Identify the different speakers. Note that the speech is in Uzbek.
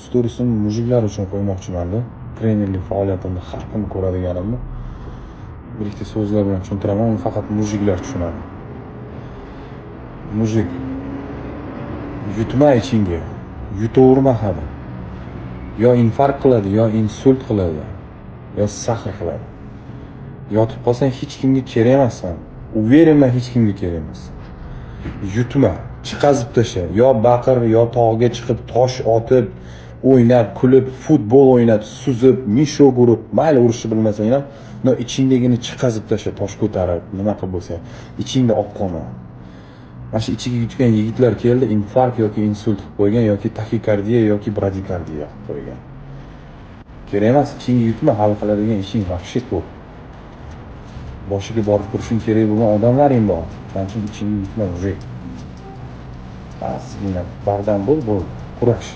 Speaker 1: Storiesini mujiklar uchun qo'ymoqchiman-da. Trenerlik faoliyatimni har kim ko'radiganimni bir ikkita so'zlar bilan tushuntiraman, uni faqat mujiklar tushunadi. Mujik yutma ichingga, yutaverma hali. Yo infarkt qiladi, yo insult qiladi, yo sahr qiladi. Yotib qolsang hech kimga kerak emassan. Uverenman hech kimga kerak emas. Yutma, chiqazib tasha. Yo baqir, yo tog'ga chiqib tosh otib, o'ynab, kulib, futbol o'ynab, suzib, mishok urib, mayli urishni bilmasang ham, no ichingdagini chiqazib tasha, tosh ko'tarib, nima qilib bo'lsa, ichingda olib qolma. Mana shu ichiga yutgan yigitlar keldi, infarkt yoki insult qilib qo'ygan yoki taxikardiya yoki bradikardiya qilib qo'ygan. Kerak emas, ichingga yutma, hal qiladigan ishing vahshiy ko'p. Boshiga borib turishing kerak bo'lgan odamlaring bor. Shuning uchun ichingga yutma, mujik. Bas, bardam bo'l, kurash.